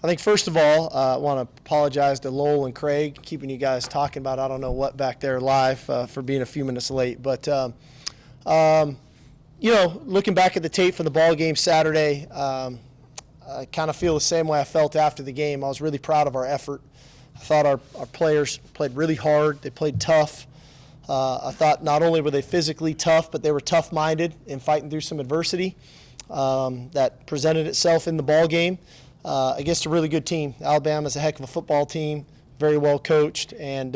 I think first of all, I want to apologize to Lowell and Craig, keeping you guys talking about I don't know what back there live for being a few minutes late. But, looking back at the tape from the ball game Saturday, I kind of feel the same way I felt after the game. I was really proud of our effort. I thought our players played really hard. They played tough. I thought not only were they physically tough, but they were tough-minded in fighting through some adversity that presented itself in the ball game against a really good team. Alabama's a heck of a football team, very well coached, and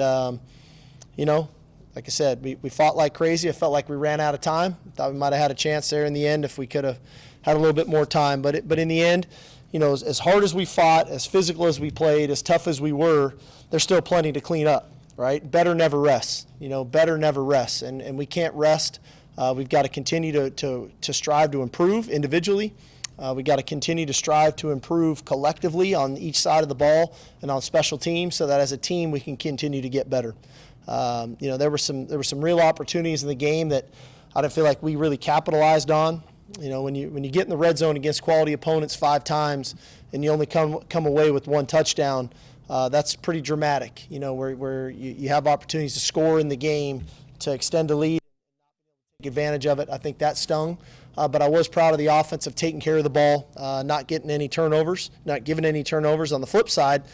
like I said, we fought like crazy. I felt like we ran out of time. Thought we might have had a chance there in the end if we could have had a little bit more time. But in the end, as hard as we fought, as physical as we played, as tough as we were, there's still plenty to clean up, right? Better never rests. Better never rests, and we can't rest. We've got to continue to strive to improve individually. We've got to continue to strive to improve collectively on each side of the ball and on special teams, so that as a team we can continue to get better. There were some real opportunities in the game that I didn't feel like we really capitalized on. When you get in the red zone against quality opponents 5 times and you only come away with 1 touchdown, that's pretty dramatic. Where you have opportunities to score in the game, to extend a lead, take advantage of it. I think that stung. But I was proud of the offense of taking care of the ball, not getting any turnovers, not giving any turnovers. On the flip side,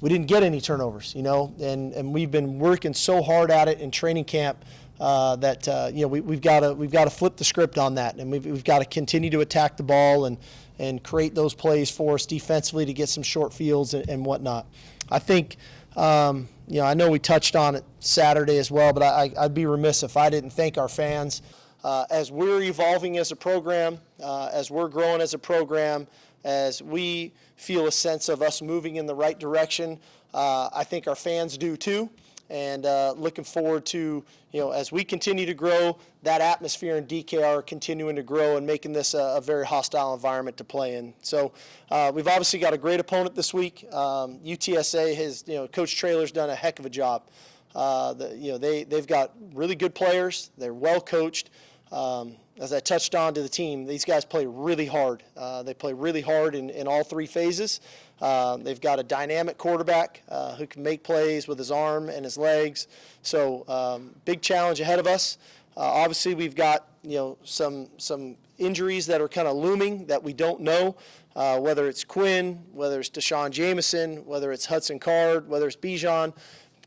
we didn't get any turnovers, and we've been working so hard at it in training camp that we've got to flip the script on that, and we've got to continue to attack the ball and create those plays for us defensively to get some short fields and whatnot. I think I know we touched on it Saturday as well, but I'd be remiss if I didn't thank our fans. As we're evolving as a program, as we're growing as a program, as we feel a sense of us moving in the right direction, I think our fans do too. And looking forward to, as we continue to grow, that atmosphere in DKR continuing to grow and making this a very hostile environment to play in. So we've obviously got a great opponent this week. UTSA has, Coach Traylor's done a heck of a job. They've got really good players. They're well coached. As I touched on to the team, these guys play really hard. They play really hard in all 3 phases. They've got a dynamic quarterback who can make plays with his arm and his legs. So big challenge ahead of us. Obviously, we've got some injuries that are kind of looming that we don't know, whether it's Quinn, whether it's Deshaun Jameson, whether it's Hudson Card, whether it's Bijan.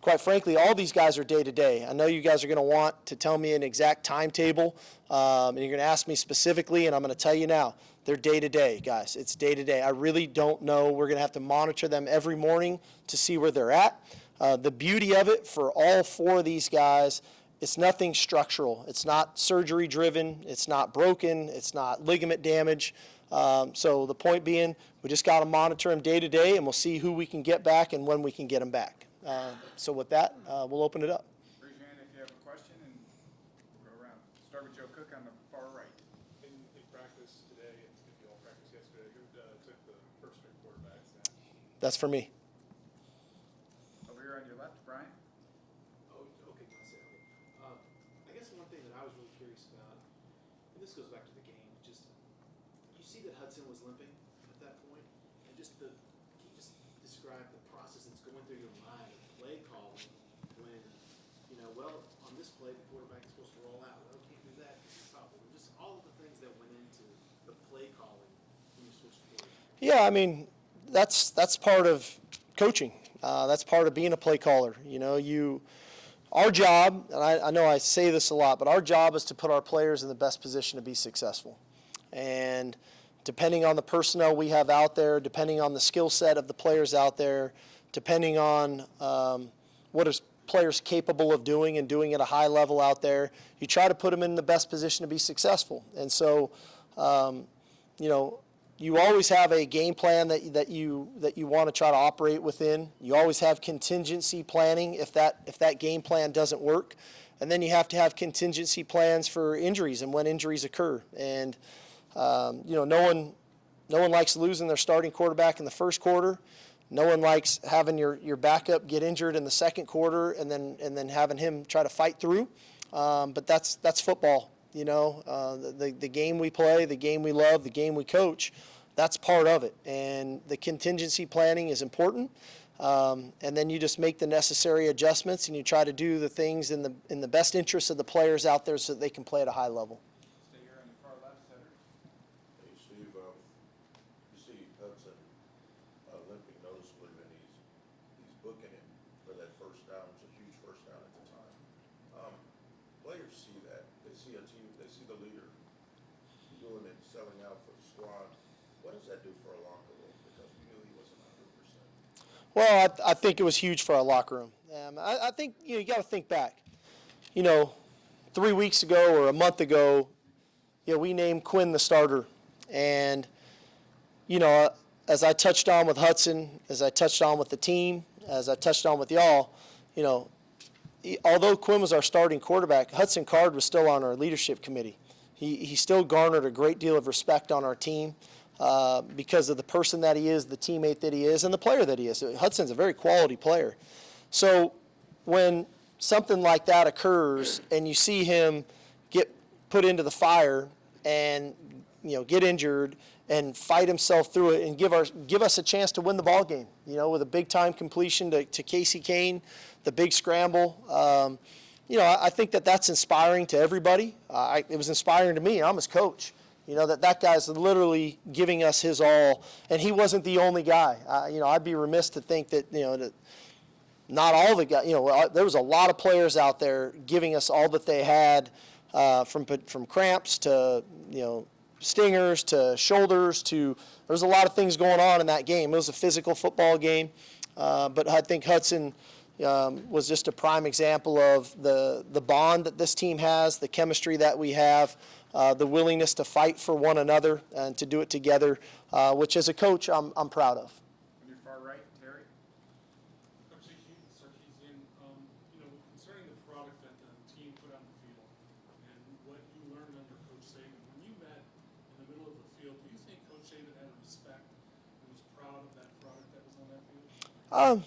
Quite frankly, all these guys are day-to-day. I know you guys are going to want to tell me an exact timetable, and you're going to ask me specifically, and I'm going to tell you now. They're day-to-day, guys. It's day-to-day. I really don't know. We're going to have to monitor them every morning to see where they're at. The beauty of it for all 4 of these guys, it's nothing structural. It's not surgery-driven. It's not broken. It's not ligament damage. So the point being, we just got to monitor them day-to-day, and we'll see who we can get back and when we can get them back. So with that, we'll open it up. Raise your hand if you have a question, and we'll go around. Start with Joe Cook on the far right. In practice today, and if you all practiced yesterday, who took the first string quarterback snap? That's for me. Over here on your left, Brian. Oh, okay, can I say okay? I guess one thing that I was really curious about, and this goes back to the game, just you see that Hudson was limping at that point, and can you just describe the process that's going through your mind of play calling when, on this play the quarterback is supposed to roll out. Well, can't do that because it's tough. Just all of the things that went into the play calling when you switched to quarterback. Yeah, I mean, that's part of coaching. That's part of being a play caller. Our job, and I know I say this a lot, but our job is to put our players in the best position to be successful. And depending on the personnel we have out there, depending on the skill set of the players out there, depending on what is players capable of doing and doing at a high level out there, you try to put them in the best position to be successful. And so, you always have a game plan that you want to try to operate within. You always have contingency planning if that game plan doesn't work, and then you have to have contingency plans for injuries and when injuries occur. And no one likes losing their starting quarterback in the first quarter. No one likes having your backup get injured in the second quarter and then having him try to fight through. But that's football. The game we play, the game we love, the game we coach. that's part of it. And the contingency planning is important. And then you just make the necessary adjustments and you try to do the things in the best interest of the players out there so that they can play at a high level. Stay here on the far left, center. Hey, Steve, you see Hudson limping noticeably, and he's booking him for that first down. It's a huge first down at the time. Players see that. They see a team, they see the leader doing it, selling out for the squad. What does that do for a locker room? Because we knew he wasn't 100%. Well, I think it was huge for our locker room. I think you got to think back. 3 weeks ago or a month ago, we named Quinn the starter. And, as I touched on with Hudson, as I touched on with the team, as I touched on with y'all, although Quinn was our starting quarterback, Hudson Card was still on our leadership committee. He still garnered a great deal of respect on our team because of the person that he is, the teammate that he is, and the player that he is. Hudson's a very quality player. So when something like that occurs and you see him get put into the fire and get injured and fight himself through it and give us a chance to win the ball game, with a big time completion to Casey Kane, the big scramble. I think that's inspiring to everybody. It was inspiring to me. I'm his coach. That guy's literally giving us his all, and he wasn't the only guy. I'd be remiss to think that that not all the guys. There was a lot of players out there giving us all that they had, from cramps to stingers to shoulders to. There was a lot of things going on in that game. It was a physical football game, but I think Hudson was just a prime example of the bond that this team has, the chemistry that we have, the willingness to fight for one another and to do it together, which as a coach I'm proud of. On your far right, Terry. Coach Sarkisian, concerning the product that the team put on the field and what you learned under Coach Saban, when you met in the middle of the field, do you think Coach Saban had a respect and was proud of that product that was on that field?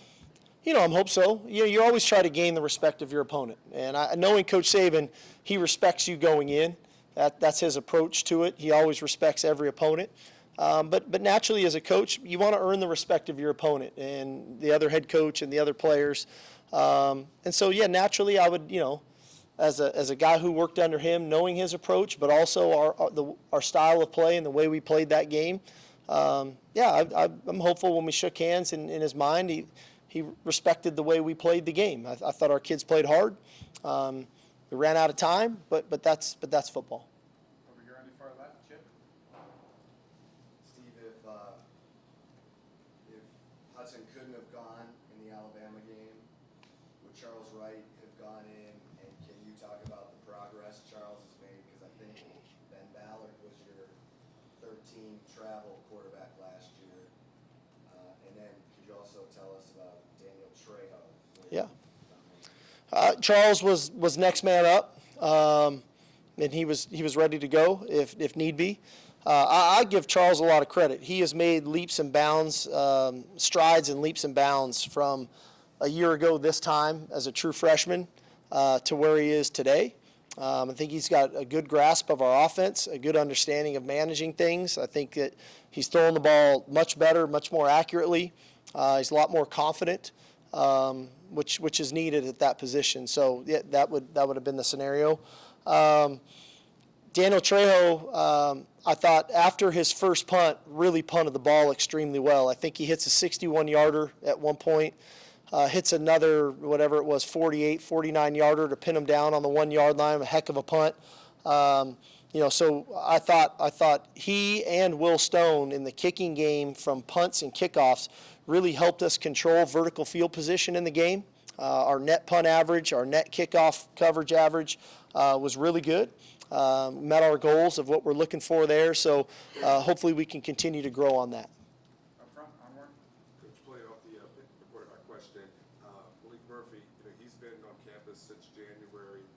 I hope so. You always try to gain the respect of your opponent. And knowing Coach Saban, he respects you going in. That's his approach to it. He always respects every opponent. But naturally, as a coach, you want to earn the respect of your opponent and the other head coach and the other players. And so, naturally, I would, as a guy who worked under him, knowing his approach, but also our style of play and the way we played that game. I'm hopeful when we shook hands in his mind, he respected the way we played the game. I thought our kids played hard. We ran out of time, but that's football. Over here on your far left, Chip. Steve, if Hudson couldn't have gone in the Alabama game, would Charles Wright have gone in? And can you talk about the progress Charles has made? Because I think Ben Ballard was your 13 travel quarterback last year. And then could you also tell us about Daniel Trejo? Yeah. Charles was next man up, and he was ready to go if need be. I give Charles a lot of credit. He has made leaps and bounds, strides and leaps and bounds from a year ago this time as a true freshman to where he is today. I think he's got a good grasp of our offense, a good understanding of managing things. I think that he's throwing the ball much better, much more accurately. He's a lot more confident. Which is needed at that position. So that would have been the scenario. Daniel Trejo, I thought after his first punt, really punted the ball extremely well. I think he hits a 61-yarder at one point, hits another, whatever it was, 48, 49-yarder to pin him down on the 1-yard line, a heck of a punt. So I thought he and Will Stone in the kicking game from punts and kickoffs really helped us control vertical field position in the game. Our net punt average, our net kickoff coverage average was really good. Met our goals of what we're looking for there. So hopefully we can continue to grow on that. Up front, onward. Coach, playing off the quarterback question, Malik Murphy, he's been on campus since January.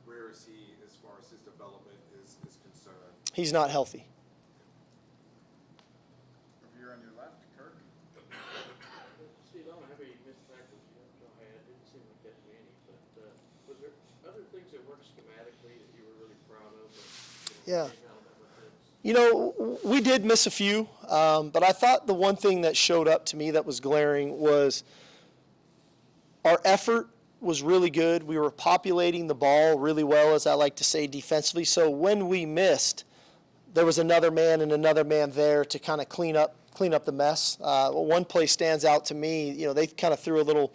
Where is he as far as his development is concerned? He's not healthy. Over here on your left, Kirk. Steve, I don't have any missed tackles you had. Didn't seem like that many, but was there other things that worked schematically that you were really proud of? Yeah. You know, we did miss a few, but I thought the one thing that showed up to me that was glaring was our effort was really good. We were populating the ball really well, as I like to say, defensively. So when we missed, there was another man and another man there to kind of clean up the mess. One play stands out to me. You know, they kind of threw a little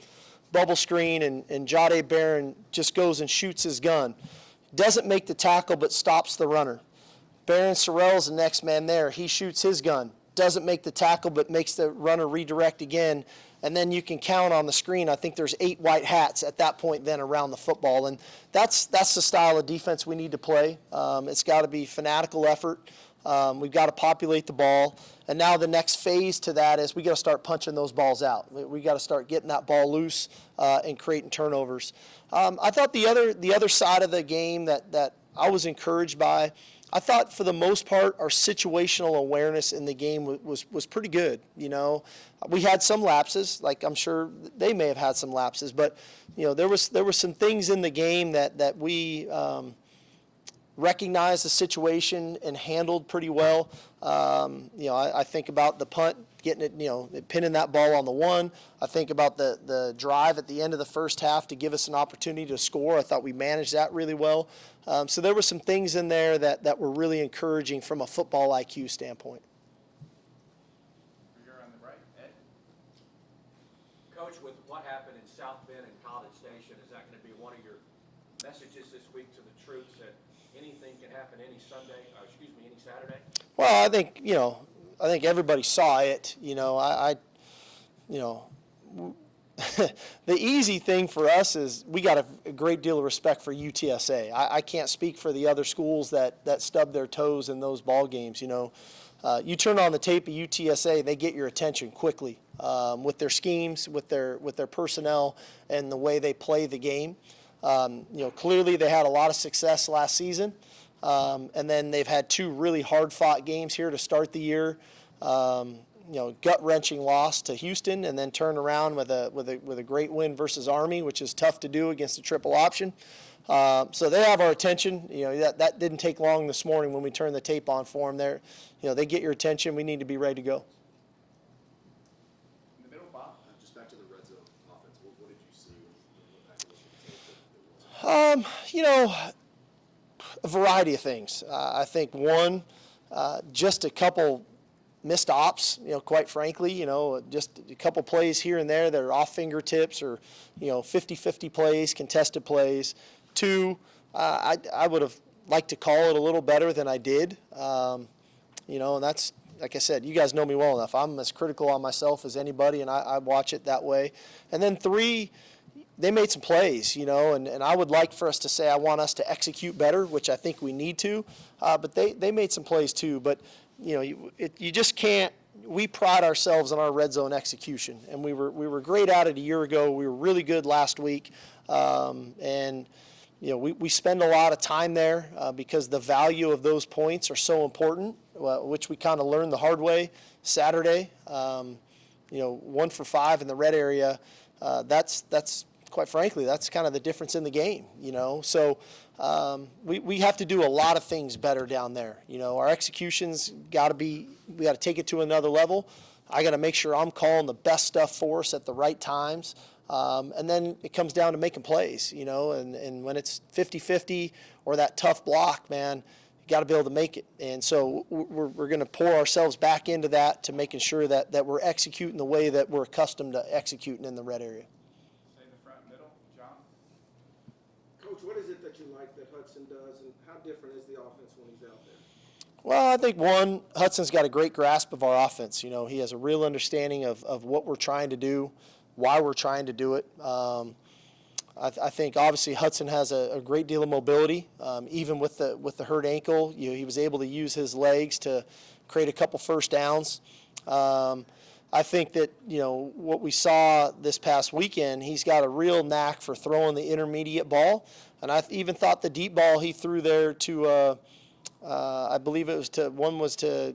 bubble screen, and Jade Barron just goes and shoots his gun. Doesn't make the tackle, but stops the runner. Barron Sorrell's the next man there. He shoots his gun. Doesn't make the tackle, but makes the runner redirect again. And then you can count on the screen, I think there's 8 white hats at that point then around the football. And that's the style of defense we need to play. It's got to be fanatical effort. We've got to populate the ball. And now the next phase to that is we got to start punching those balls out. We got to start getting that ball loose and creating turnovers. I thought the other side of the game that I was encouraged by, I thought for the most part our situational awareness in the game was pretty good. You know, we had some lapses, like I'm sure they may have had some lapses, but you know there were some things in the game that we recognized the situation and handled pretty well. You know, I think about the punt, getting it, you know, pinning that ball on the one. I think about the drive at the end of the first half to give us an opportunity to score. I thought we managed that really well. So there were some things in there that were really encouraging from a football IQ standpoint. Here on the right, Ed. Coach, with what happened in South Bend and College Station, is that going to be one of your messages this week to the troops that anything can happen any any Saturday? Well, I think everybody saw it. You know, the easy thing for us is we got a great deal of respect for UTSA. I can't speak for the other schools that stubbed their toes in those ball games. You know, you turn on the tape of UTSA, they get your attention quickly with their schemes, with their personnel, and the way they play the game. You know, clearly they had a lot of success last season, and then they've had 2 really hard-fought games here to start the year. You know, gut-wrenching loss to Houston, and then turn around with a great win versus Army, which is tough to do against a triple option. So they have our attention. You know, that didn't take long this morning when we turned the tape on for them. There, you know, they get your attention. We need to be ready to go. In the middle, Bob. Just back to the red zone offense. What did you see when you back to the tape? You know, a variety of things. I think one, just a couple missed ops, you know, quite frankly, you know, just a couple plays here and there that are off fingertips or, you know, 50-50 plays, contested plays. 2, I would have liked to call it a little better than I did. You know, and that's, like I said, you guys know me well enough. I'm as critical on myself as anybody, and I watch it that way. And then 3, they made some plays, you know, and I would like for us to say I want us to execute better, which I think we need to. But they made some plays too. But, you know, you just can't. We pride ourselves on our red zone execution, and we were great at it a year ago. We were really good last week, and you know we spend a lot of time there because the value of those points are so important, which we kind of learned the hard way Saturday. You know, 1 for 5 in the red area. That's quite frankly, that's kind of the difference in the game, you know. So we have to do a lot of things better down there. You know, our execution's got to be, we got to take it to another level. I got to make sure I'm calling the best stuff for us at the right times. And then it comes down to making plays, you know, and when it's 50-50 or that tough block, man, you got to be able to make it. And so we're going to pour ourselves back into that to making sure that we're executing the way that we're accustomed to executing in the red area. Stay in the front middle, John. Coach, what is it that you like that Hudson does, and how different is the offense when he's out there? Well, I think one, Hudson's got a great grasp of our offense. You know, he has a real understanding of what we're trying to do, why we're trying to do it. I think obviously Hudson has a great deal of mobility. Even with the hurt ankle, you know, he was able to use his legs to create a couple first downs. I think that, you know, what we saw this past weekend, he's got a real knack for throwing the intermediate ball. And I even thought the deep ball he threw there to, I believe it was one was to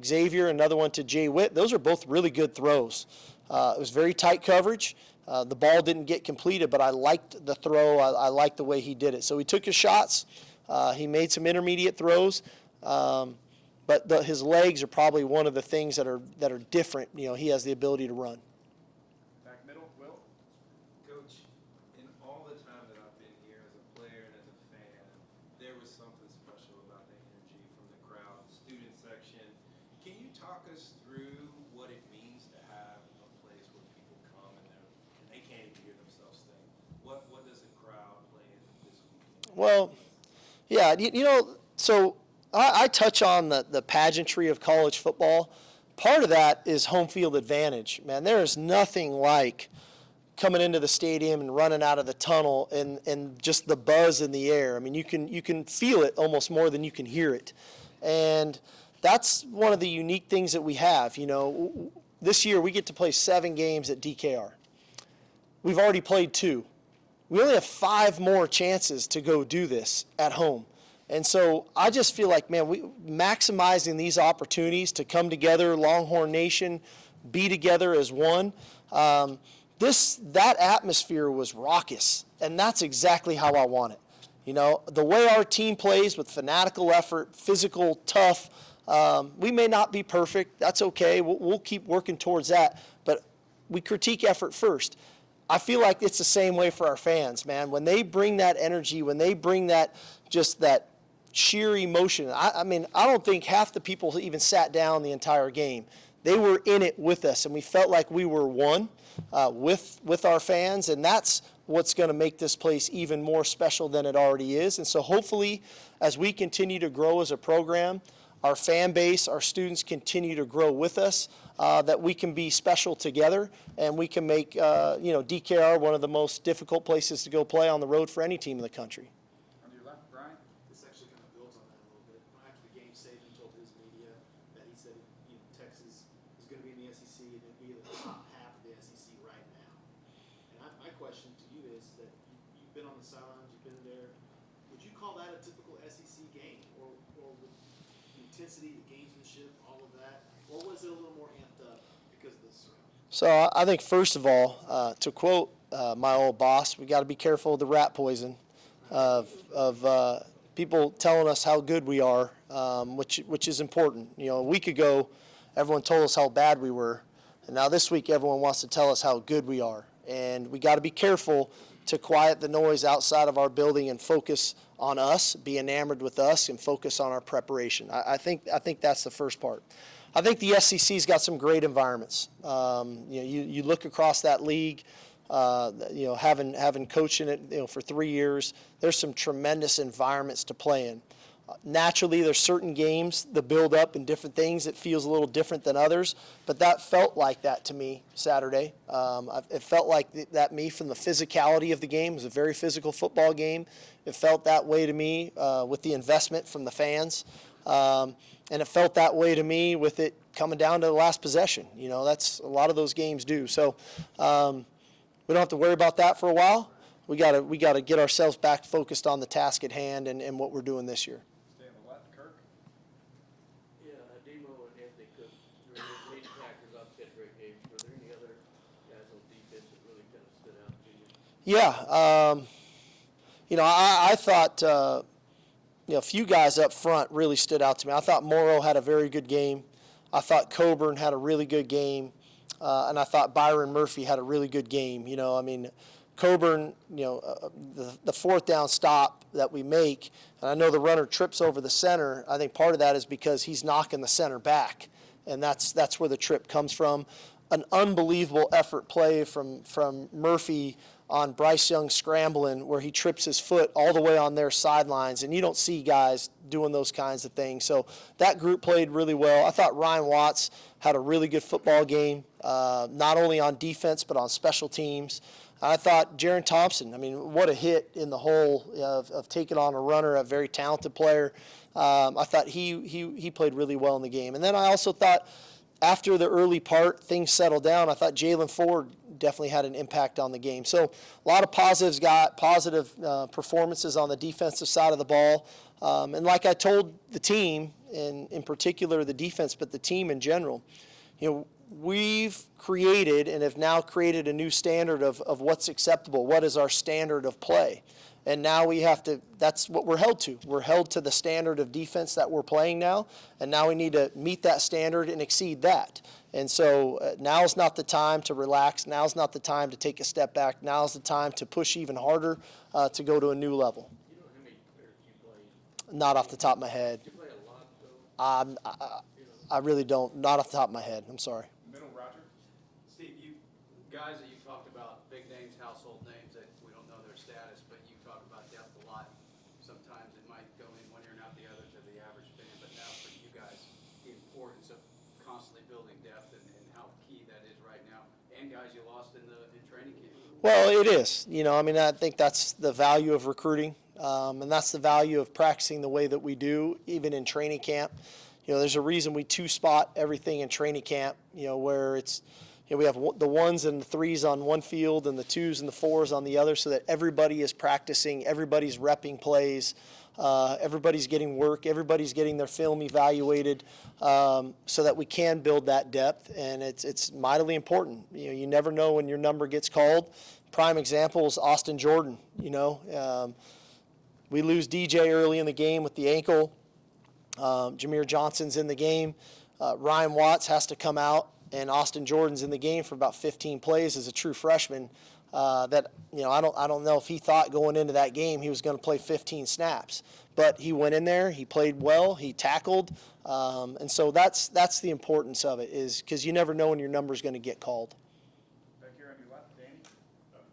Xavier, another one to Jay Witt. Those are both really good throws. It was very tight coverage. The ball didn't get completed, but I liked the throw. I liked the way he did it. So he took his shots. He made some intermediate throws. but his legs are probably one of the things that are different. He has the ability to run. Back middle, Will? Coach, in all the time that I've been here as a player and as a fan, there was something special about the energy from the crowd, the student section. Can you talk us through what it means to have a place where people come and they can't even hear themselves think? What does the crowd play into this weekend? Well, yeah, so I touch on the pageantry of college football. Part of that is home field advantage. Man, there is nothing like coming into the stadium and running out of the tunnel and just the buzz in the air. I mean, you can feel it almost more than you can hear it. And that's one of the unique things that we have. This year we get to play 7 games at DKR. We've already played 2. We only have 5 more chances to go do this at home. And so I just feel like, man, we maximizing these opportunities to come together, Longhorn Nation, be together as one. That atmosphere was raucous, and that's exactly how I want it. The way our team plays with fanatical effort, physical, tough, we may not be perfect. That's okay. We'll keep working towards that, but we critique effort first. I feel like it's the same way for our fans, man. When they bring that energy, when they bring that sheer emotion, I mean, I don't think half the people even sat down the entire game. They were in it with us, and we felt like we were one with our fans, and that's what's going to make this place even more special than it already is. And so hopefully, as we continue to grow as a program, our fan base, our students continue to grow with us, that we can be special together, and we can make DKR one of the most difficult places to go play on the road for any team in the country. On your left, Brian? This actually kind of builds on that a little bit. After the game, Saban told his media that he said Texas is going to be in the SEC and it'd be the top half of the SEC right now. And my question to you is that you've been on the sidelines, you've been there. Would you call that a typical SEC game, or with the intensity, the gamesmanship, all of that, or was it a little more amped up because of the surroundings? So I think first of all, to quote my old boss, we got to be careful of the rat poison of people telling us how good we are, which is important. A week ago, everyone told us how bad we were, and now this week everyone wants to tell us how good we are. And we got to be careful to quiet the noise outside of our building and focus on us, be enamored with us, and focus on our preparation. I think that's the first part. I think the SEC's got some great environments. You look across that league. Having coached in it, for 3 years, there's some tremendous environments to play in. Naturally, there's certain games, the build-up and different things, it feels a little different than others, but that felt like that to me Saturday. It felt like that me from the physicality of the game. It was a very physical football game. It felt that way to me with the investment from the fans. And it felt that way to me with it coming down to the last possession. That's a lot of those games do. So we don't have to worry about that for a while. We got to get ourselves back focused on the task at hand and what we're doing this year. Stay on the left, Kirk? Yeah, Demo and Anthony Cook, lead tackers, obviously had great games. Were there any other guys on defense that really kind of stood out to you? Yeah, I thought a few guys up front really stood out to me. I thought Morrow had a very good game. I thought Coburn had a really good game, and I thought Byron Murphy had a really good game. Coburn, the fourth down stop that we make, and I know the runner trips over the center. I think part of that is because he's knocking the center back, and that's where the trip comes from. An unbelievable effort play from Murphy on Bryce Young scrambling where he trips his foot all the way on their sidelines, and you don't see guys doing those kinds of things. So that group played really well. I thought Ryan Watts had a really good football game, not only on defense but on special teams. I thought Jaron Thompson, what a hit in the hole of taking on a runner, a very talented player. I thought he played really well in the game. And then I also thought after the early part, things settled down. I thought Jalen Ford definitely had an impact on the game. So a lot of positive performances on the defensive side of the ball. And like I told the team, and in particular the defense, but the team in general, we've created and have now created a new standard of what's acceptable. What is our standard of play? And now we have to, that's what we're held to. We're held to the standard of defense that we're playing now, and now we need to meet that standard and exceed that. And so now's not the time to relax. Now's not the time to take a step back. Now's the time to push even harder to go to a new level. You know how many players you played? Not off the top of my head. You play a lot, though. I really don't. Not off the top of my head. I'm sorry. Middle, Roger? Steve, you guys that you talked about, big names, household names that we don't know their status, but you talk about depth a lot. Sometimes it might go in one ear and out the other to the average fan, but now for you guys, the importance of constantly building depth and how key that is right now, and guys you lost in training camp. Well, it is. I mean, I think that's the value of recruiting, and that's the value of practicing the way that we do, even in training camp. There's a reason we two-spot everything in training camp, where it's, we have the ones and the threes on one field and the twos and the fours on the other, so that everybody is practicing, everybody's repping plays, everybody's getting work, everybody's getting their film evaluated, so that we can build that depth, and it's mightily important. You never know when your number gets called. Prime example is Austin Jordan. We lose DJ early in the game with the ankle. Jameer Johnson's in the game. Ryan Watts has to come out, and Austin Jordan's in the game for about 15 plays as a true freshman. I don't know if he thought going into that game he was going to play 15 snaps, but he went in there, he played well, he tackled, and so that's the importance of it, is because you never know when your number's going to get called. Back here on your left, Danny?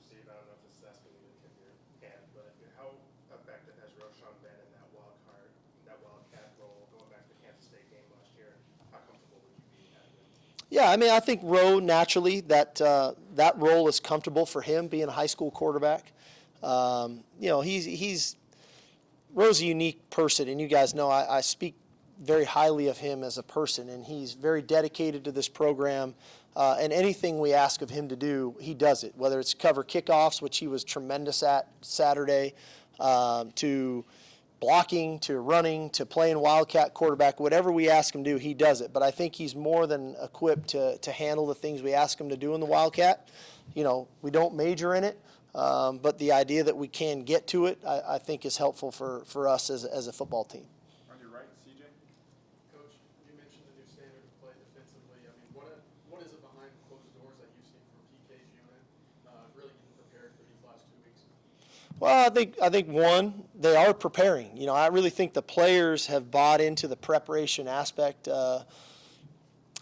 Steve, I don't know if this is asking you to tip your hand, but how effective has Roshan been in that wildcat role going back to the Kansas State game last year? How comfortable would you be having him? Yeah, I mean, I think Roe naturally that role is comfortable for him being a high school quarterback. Roe's a unique person, and you guys know I speak very highly of him as a person, and he's very dedicated to this program. And anything we ask of him to do, he does it. Whether it's cover kickoffs, which he was tremendous at Saturday, to blocking, to running, to playing wildcat quarterback, whatever we ask him to do, he does it. But I think he's more than equipped to handle the things we ask him to do in the wildcat. We don't major in it, but the idea that we can get to it, I think is helpful for us as a football team. On your right, CJ? Coach, you mentioned the new standard of play defensively. I mean, what is it behind closed doors that you've seen from PK's unit, really getting prepared for these last 2 weeks? Well, I think one, they are preparing. I really think the players have bought into the preparation aspect of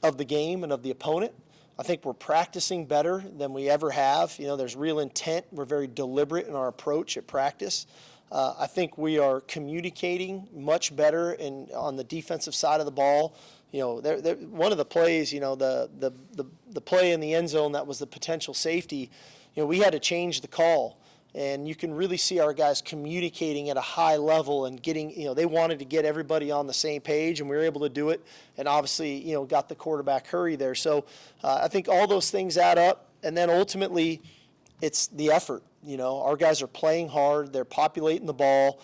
the game and of the opponent. I think we're practicing better than we ever have. There's real intent. We're very deliberate in our approach at practice. I think we are communicating much better on the defensive side of the ball. One of the plays, the play in the end zone that was the potential safety, we had to change the call. And you can really see our guys communicating at a high level and getting, they wanted to get everybody on the same page, and we were able to do it. And obviously, got the quarterback hurry there. So I think all those things add up. And then ultimately, it's the effort. Our guys are playing hard. They're populating the ball.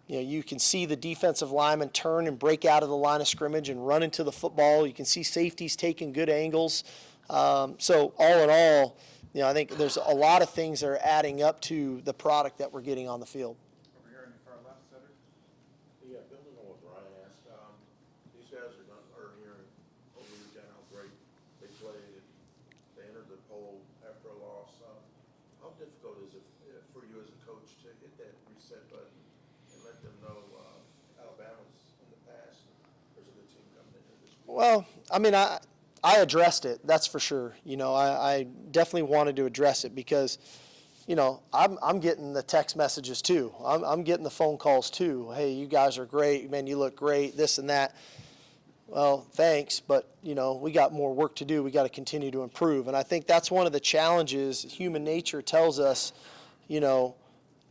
You can see the defensive linemen turn and break out of the line of scrimmage and run into the football. You can see safeties taking good angles. So all in all, I think there's a lot of things that are adding up to the product that we're getting on the field. Over here on your far left, Cedric? Yeah, building on what Ryan asked, these guys are hearing over the weekend how great they played. They entered the poll after a loss. How difficult is it for you as a coach to hit that reset button and let them know Alabama's in the past? There's a good team coming in here this week. Well, I mean, I addressed it, that's for sure. I definitely wanted to address it because, I'm getting the text messages too. I'm getting the phone calls too. Hey, you guys are great. Man, you look great, this and that. Well, thanks, but, we got more work to do. We got to continue to improve. And I think that's one of the challenges. Human nature tells us,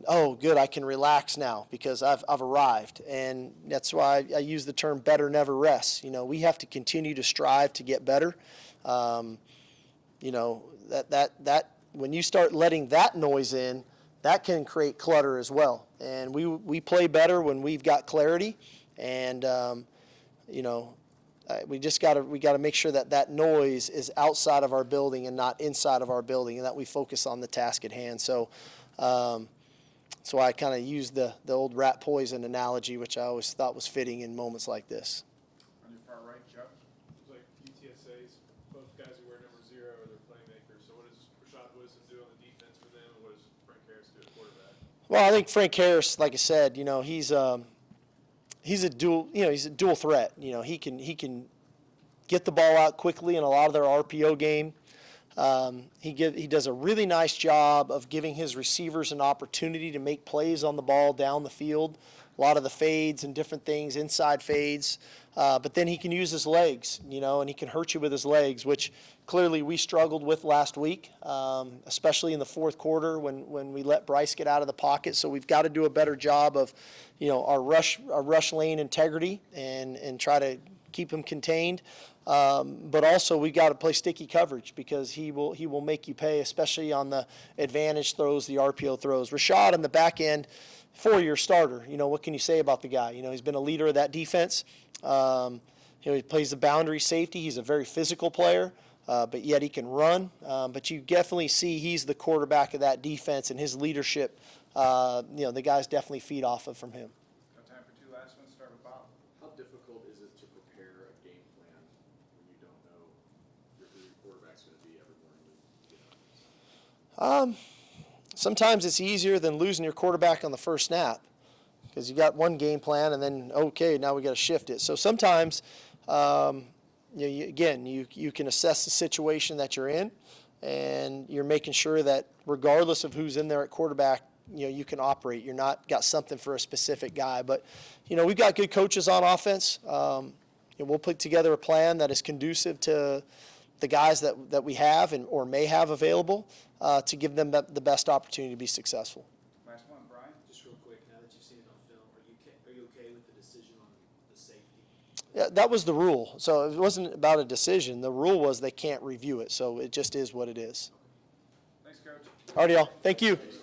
oh, good, I can relax now because I've arrived. And that's why I use the term better never rests. We have to continue to strive to get better. That when you start letting that noise in, that can create clutter as well. And we play better when we've got clarity. And, we got to make sure that noise is outside of our building and not inside of our building, and that we focus on the task at hand. So, So I kind of used the old rat poison analogy, which I always thought was fitting in moments like this. On your far right, Joe? It's like UTSA's, both guys who wear number 0 are their playmakers. So what does Rashad Wilson do on the defense for them, and what does Frank Harris do at quarterback? Well, I think Frank Harris, like I said, he's a dual threat. He can get the ball out quickly in a lot of their RPO game. He does a really nice job of giving his receivers an opportunity to make plays on the ball down the field. A lot of the fades and different things, inside fades. But then he can use his legs, and he can hurt you with his legs, which clearly we struggled with last week, especially in the fourth quarter when we let Bryce get out of the pocket. So we've got to do a better job of, our rush lane integrity and try to keep him contained. But also we've got to play sticky coverage because he will make you pay, especially on the advantage throws, the RPO throws. Rashad on the back end, 4-year starter. What can you say about the guy? He's been a leader of that defense. He plays the boundary safety. He's a very physical player, but yet he can run. But you definitely see he's the quarterback of that defense, and his leadership, the guys definitely feed off of from him. Got time for 2 last ones. Start with Bob. How difficult is it to prepare a game plan when you don't know who your quarterback's going to be every morning? Sometimes it's easier than losing your quarterback on the first snap because you got one game plan and then, okay, now we got to shift it. So sometimes, you can assess the situation that you're in, and you're making sure that regardless of who's in there at quarterback, you can operate. You're not got something for a specific guy. But, we've got good coaches on offense. We'll put together a plan that is conducive to the guys that we have or may have available to give them the best opportunity to be successful. Last one, Brian. Just real quick, now that you've seen it on film, are you okay with the decision on the safety? Yeah, that was the rule. So it wasn't about a decision. The rule was they can't review it. So it just is what it is. Thanks, Coach. All right, y'all. Thank you.